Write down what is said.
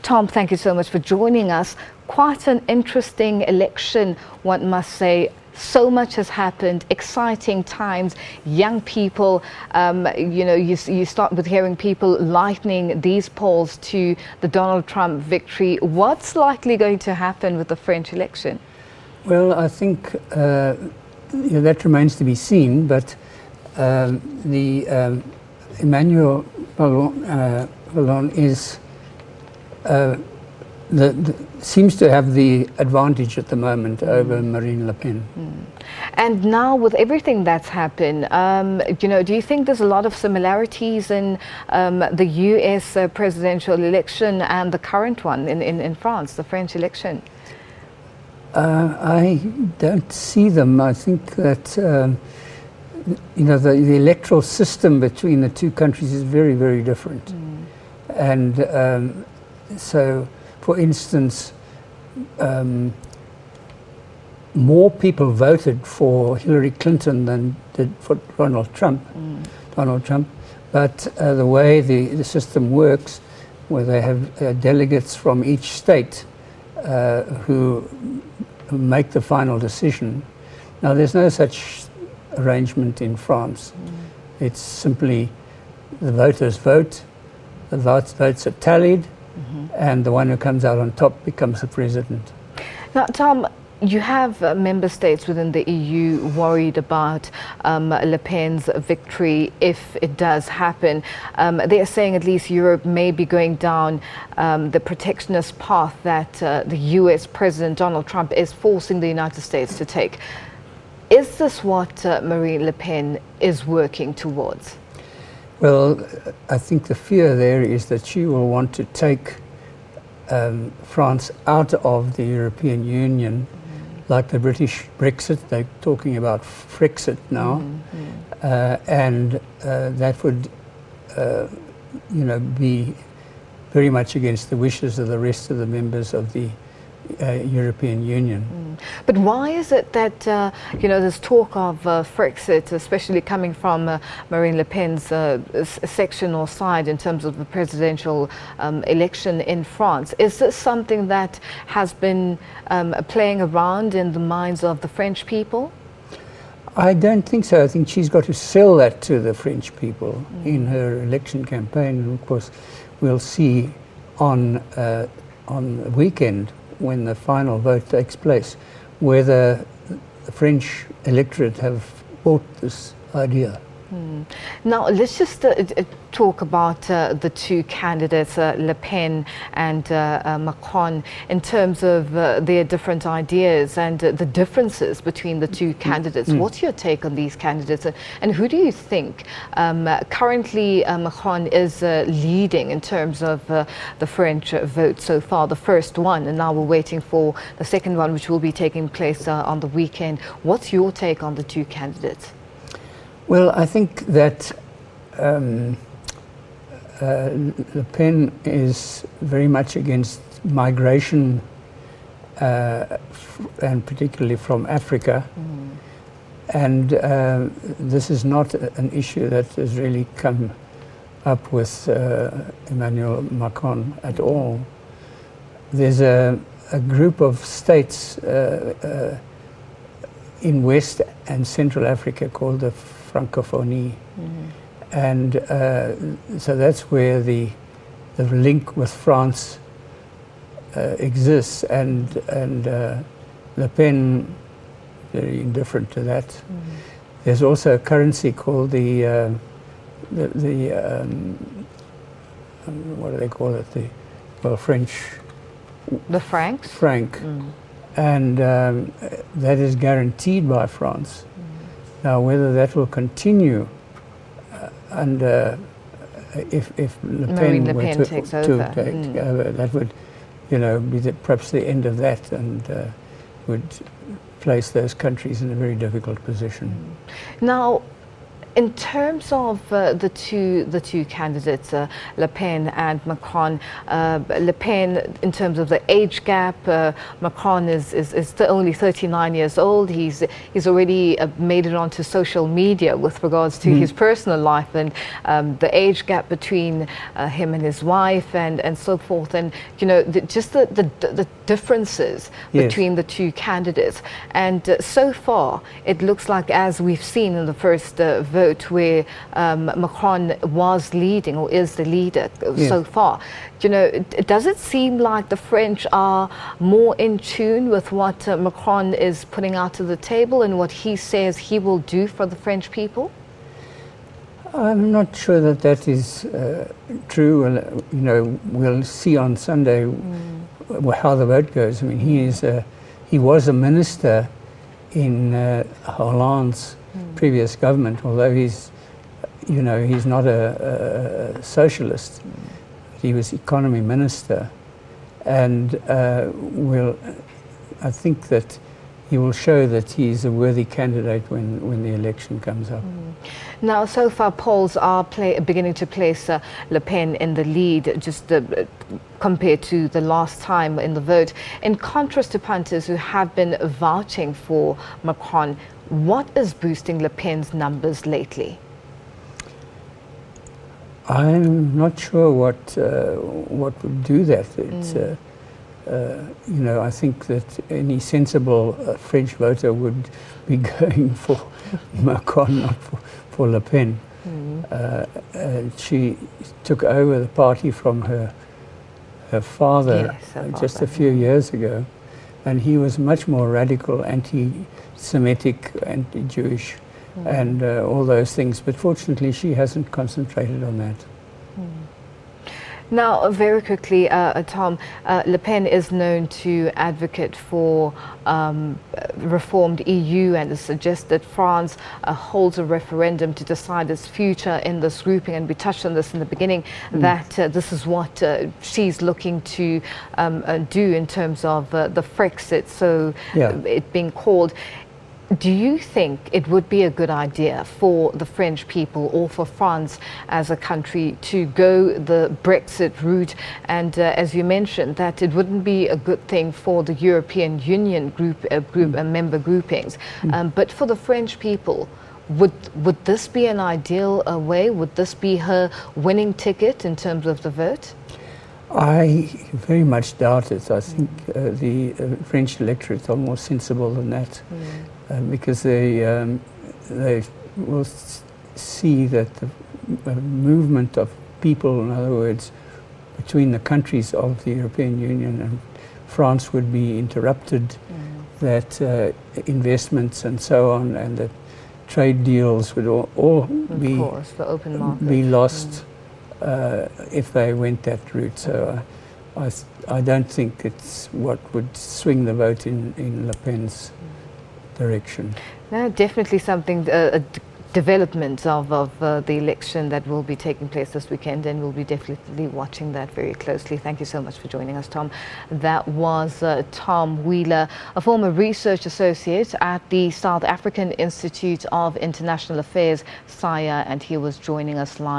Tom, thank you so much for joining us. Quite an interesting election, one must say. So much has happened, exciting times, young people, you start with hearing people likening these polls to the Donald Trump victory. What's likely going to happen with the French election? Well, I think that remains to be seen, but Emmanuel Macron is seems to have the advantage at the moment over Marine Le Pen. And now with everything that's happened, do you think there's a lot of similarities in the US presidential election and the current one in France, the French election? I don't see them. I think that the electoral system between the two countries is very, very different. And so, for instance, more people voted for Hillary Clinton than did for Donald Trump. But the way the system works, where they have delegates from each state who make the final decision. Now, there's no such arrangement in France. It's simply the voters vote, the votes are tallied, and the one who comes out on top becomes the president. Now, Tom, you have member states within the EU worried about Le Pen's victory if it does happen. They are saying at least Europe may be going down the protectionist path that the US President Donald Trump is forcing the United States to take. Is this what Marine Le Pen is working towards? Well, I think the fear there is that she will want to take France out of the European Union, like the British Brexit. They're talking about Frexit now, and that would, be very much against the wishes of the rest of the members of the European Union. But why is it that there's talk of Frexit, especially coming from Marine Le Pen's section or side in terms of the presidential election in France? Is this something that has been playing around in the minds of the French people? I don't think so. I think she's got to sell that to the French people in her election campaign. And of course, we'll see on the weekend, when the final vote takes place, whether the French electorate have bought this idea. Now, let's just talk about the two candidates, Le Pen and Macron, in terms of their different ideas and the differences between the two candidates. What's your take on these candidates, and who do you think currently Macron is leading in terms of the French vote so far, the first one, and now we're waiting for the second one, which will be taking place on the weekend. What's your take on the two candidates? Well, I think that Le Pen is very much against migration, and particularly from Africa. And this is not an issue that has really come up with Emmanuel Macron at all. There's a group of states in West and Central Africa called the Francophonie, and so that's where the link with France exists, and Le Pen very indifferent to that. There's also a currency called the what do they call it? French. The francs. Franc, and that is guaranteed by France. Now, whether that will continue under if Le Pen were to take over, that would, be perhaps the end of that, and would place those countries in a very difficult position. Now, In terms of the two candidates, Le Pen and Macron, Le Pen, in terms of the age gap, Macron is only 39 years old. He's already made it onto social media with regards to his personal life, and the age gap between him and his wife, and so forth, and just the differences between the two candidates. And so far, it looks like, as we've seen in the first vote, where Macron was leading, or is the leader so far. Does it seem like the French are more in tune with what Macron is putting out to the table and what he says he will do for the French people? I'm not sure that that is true. We'll see on Sunday how the vote goes. I mean, he was a minister in Hollande's previous government, although he's not a socialist. He was economy minister, and I think that he will show that he's a worthy candidate when the election comes up. Now, so far, polls are beginning to place Le Pen in the lead, just compared to the last time in the vote. In contrast to punters who have been vouching for Macron, what is boosting Le Pen's numbers lately? I'm not sure what would do that. It's, I think that any sensible French voter would be going for Macron, not for Le Pen. She took over the party from her father just a few years ago, and he was much more radical, anti-Semitic, anti-Jewish, and all those things. But fortunately, she hasn't concentrated on that. Now, very quickly, Tom, Le Pen is known to advocate for reformed EU, and has suggested that France holds a referendum to decide its future in this grouping. And we touched on this in the beginning, that this is what she's looking to do in terms of the Frexit, so it being called. Do you think it would be a good idea for the French people, or for France as a country, to go the Brexit route? And as you mentioned, that it wouldn't be a good thing for the European Union member groupings, but for the French people, would this be an ideal way? Would this be her winning ticket in terms of the vote? I very much doubt it. I think the French electorate are more sensible than that, because they will see that the movement of people, in other words, between the countries of the European Union and France, would be interrupted, that investments and so on, and that trade deals would all be lost if they went that route. So I don't think it's what would swing the vote in Le Pen's direction. No, definitely something, a development of the election that will be taking place this weekend, and we'll be definitely watching that very closely. Thank you so much for joining us, Tom. That was Tom Wheeler, a former research associate at the South African Institute of International Affairs, SAIA, and he was joining us live